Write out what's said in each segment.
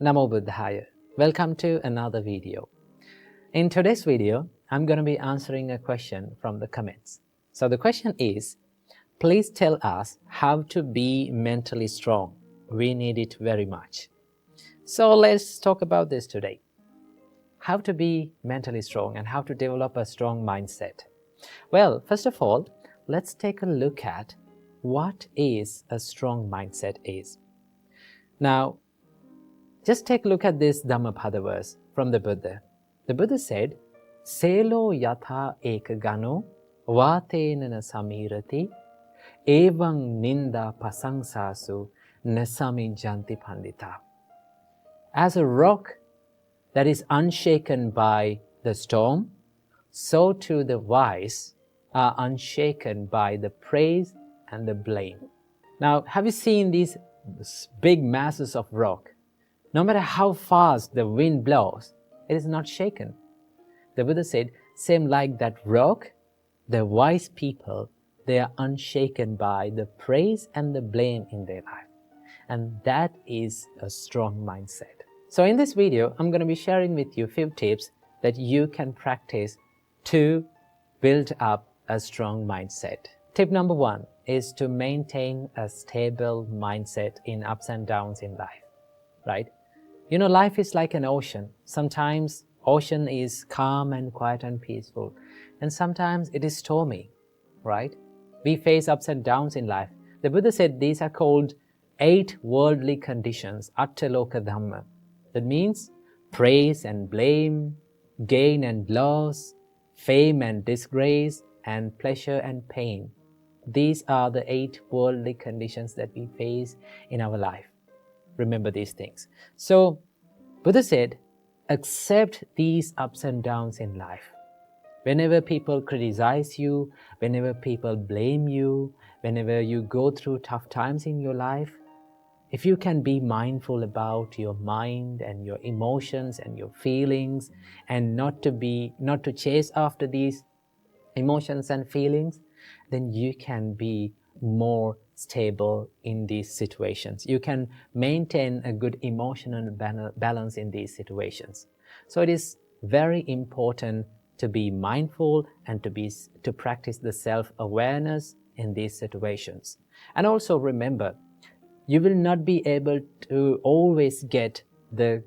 Namo Buddhaya. Welcome to another video. In today's video, I'm going to be answering a question from the comments. So the question is, please tell us how to be mentally strong. We need it very much. So let's talk about this today. How to be mentally strong and how to develop a strong mindset. Well, first of all, let's take a look at what is a strong mindset is. Now, just take a look at this Dhammapada verse from the Buddha. The Buddha said, Selo yatha ekagano vatenana samirati evang ninda pasangsasu nasami janti pandita. As a rock that is unshaken by the storm, so too the wise are unshaken by the praise and the blame. Now, have you seen these big masses of rock? No matter how fast the wind blows, it is not shaken. The Buddha said, same like that rock, the wise people, they are unshaken by the praise and the blame in their life. And that is a strong mindset. So in this video, I'm going to be sharing with you a few tips that you can practice to build up a strong mindset. Tip number 1 is to maintain a stable mindset in ups and downs in life, right? You know, life is like an ocean. Sometimes ocean is calm and quiet and peaceful, and sometimes it is stormy, right? We face ups and downs in life. The Buddha said these are called 8 worldly conditions, attaloka dhamma. That means praise and blame, gain and loss, fame and disgrace, and pleasure and pain. These are the 8 worldly conditions that we face in our life. Remember these things. So, Buddha said, accept these ups and downs in life. Whenever people criticize you, whenever people blame you, whenever you go through tough times in your life, if you can be mindful about your mind and your emotions and your feelings and not to chase after these emotions and feelings, then you can be more stable in these situations. You can maintain a good emotional balance in these situations. So it is very important to be mindful and to practice the self-awareness in these situations. And also remember, you will not be able to always get the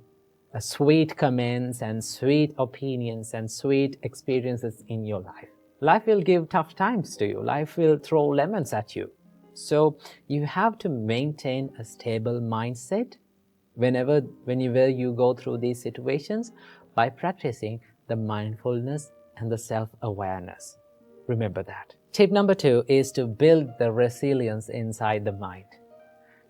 sweet comments and sweet opinions and sweet experiences in your life. Life will give tough times to you. Life will throw lemons at you. So you have to maintain a stable mindset whenever you go through these situations by practicing the mindfulness and the self-awareness. Remember that. Tip number 2 is to build the resilience inside the mind.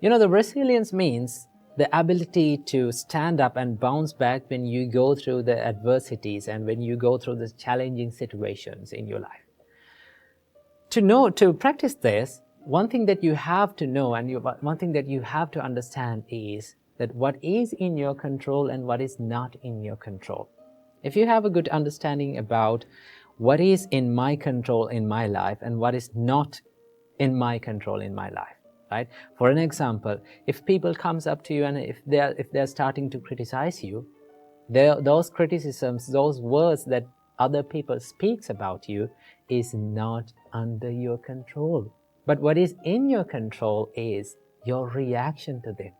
You know, the resilience means the ability to stand up and bounce back when you go through the adversities and when you go through the challenging situations in your life. To practice this, one thing that you have to know and one thing that you have to understand is that what is in your control and what is not in your control. If you have a good understanding about what is in my control in my life and what is not in my control in my life, right? For an example, if people comes up to you and if they're starting to criticize you, those criticisms, those words that other people speaks about you is not under your control. But what is in your control is your reaction to them.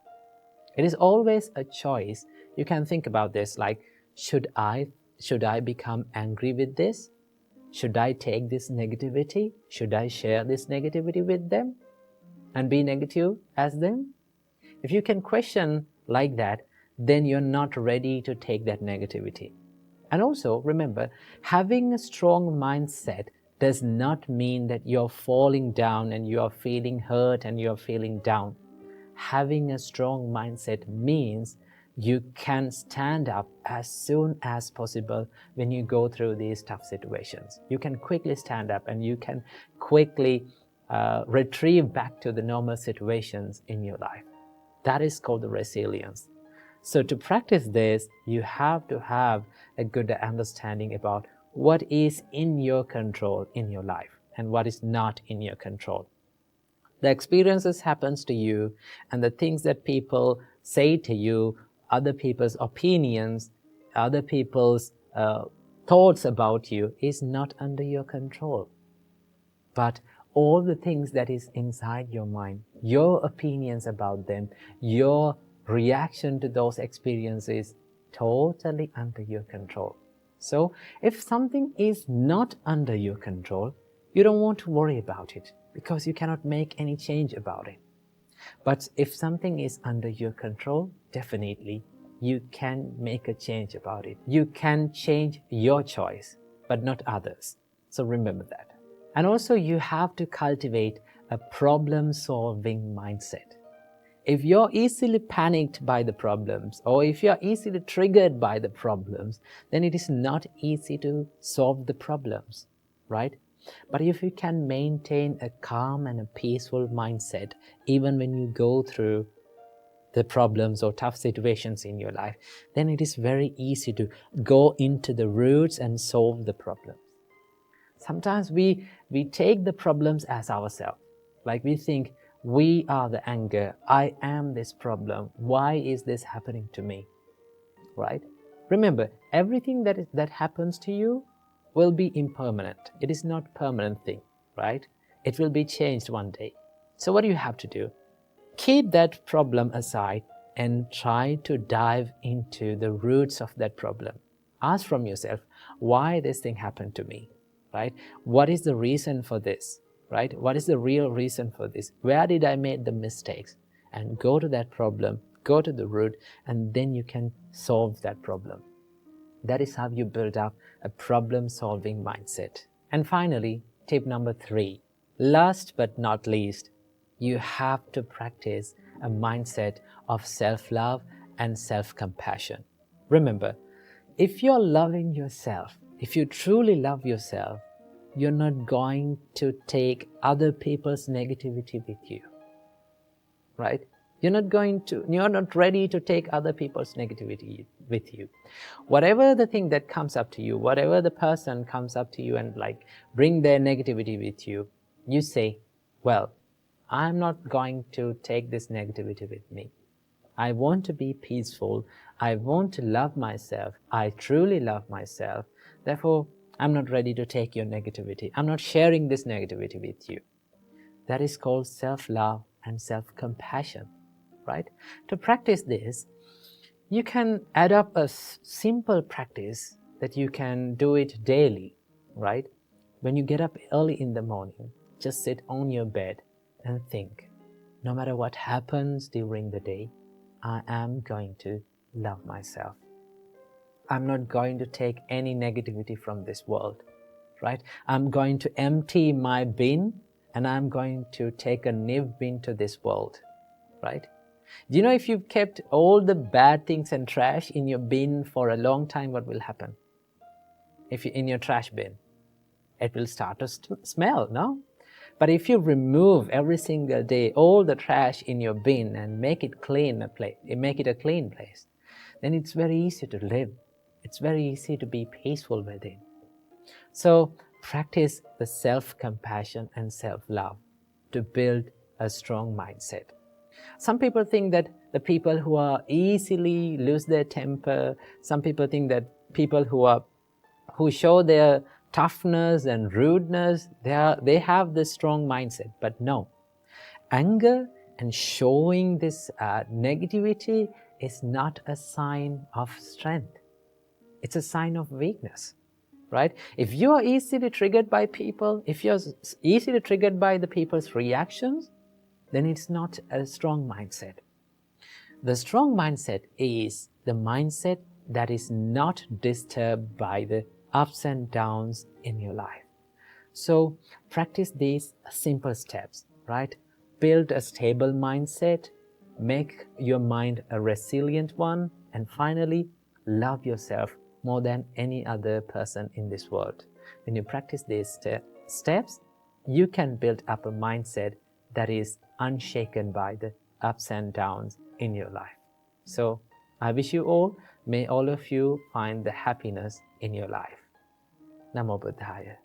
It is always a choice. You can think about this like, should I become angry with this? Should I take this negativity? Should I share this negativity with them and be negative as them? If you can question like that, then you're not ready to take that negativity. And also remember, having a strong mindset does not mean that you're falling down and you're feeling hurt and you're feeling down. Having a strong mindset means you can stand up as soon as possible when you go through these tough situations. You can quickly stand up and you can quickly retrieve back to the normal situations in your life. That is called the resilience. So to practice this, you have to have a good understanding about what is in your control in your life and what is not in your control. The experiences happens to you and the things that people say to you other people's opinions, other people's thoughts about you is not under your control. But all the things that is inside your mind, your opinions about them, your reaction to those experiences, totally under your control. So if something is not under your control, you don't want to worry about it because you cannot make any change about it. But if something is under your control, definitely you can make a change about it. You can change your choice, but not others. So remember that. And also you have to cultivate a problem-solving mindset. If you're easily panicked by the problems, or if you're easily triggered by the problems, then it is not easy to solve the problems, right? But if you can maintain a calm and a peaceful mindset, even when you go through the problems or tough situations in your life, then it is very easy to go into the roots and solve the problems. Sometimes we take the problems as ourselves. Like we think, we are the anger, I am this problem, why is this happening to me, right? Remember, everything that happens to you will be impermanent. It is not a permanent thing, right? It will be changed one day. So what do you have to do? Keep that problem aside and try to dive into the roots of that problem. Ask from yourself, why this thing happened to me, right? What is the reason for this, right? What is the real reason for this? Where did I make the mistakes? And go to that problem, go to the root, and then you can solve that problem. That is how you build up a problem-solving mindset. And finally, tip number 3, last but not least, you have to practice a mindset of self-love and self-compassion. Remember, if you're loving yourself, if you truly love yourself, you're not going to take other people's negativity with you, right? You're not ready to take other people's negativity with you. Whatever the thing that comes up to you, whatever the person comes up to you and bring their negativity with you, you say, well, I'm not going to take this negativity with me. I want to be peaceful. I want to love myself. I truly love myself. Therefore, I'm not ready to take your negativity. I'm not sharing this negativity with you. That is called self-love and self-compassion, right? To practice this, you can add up a simple practice that you can do it daily, right? When you get up early in the morning, just sit on your bed and think, no matter what happens during the day, I am going to love myself. I'm not going to take any negativity from this world, right? I'm going to empty my bin and I'm going to take a new bin to this world, right? Do you know if you've kept all the bad things and trash in your bin for a long time, what will happen? If you're in your trash bin, it will start to smell, no? But if you remove every single day all the trash in your bin and make it make it a clean place, then it's very easy to live. It's very easy to be peaceful within. So practice the self-compassion and self-love to build a strong mindset. Some people think that the people who are easily lose their temper, some people think that people who show their toughness and rudeness, they have this strong mindset. But no, anger and showing this negativity is not a sign of strength. It's a sign of weakness, right? If you are easily triggered by people, if you're easily triggered by the people's reactions, then it's not a strong mindset. The strong mindset is the mindset that is not disturbed by the ups and downs in your life. So practice these simple steps, right? Build a stable mindset, make your mind a resilient one, and finally, love yourself more than any other person in this world. When you practice these steps, you can build up a mindset that is unshaken by the ups and downs in your life. So I wish you all, may all of you find the happiness in your life. Namo Buddhaya.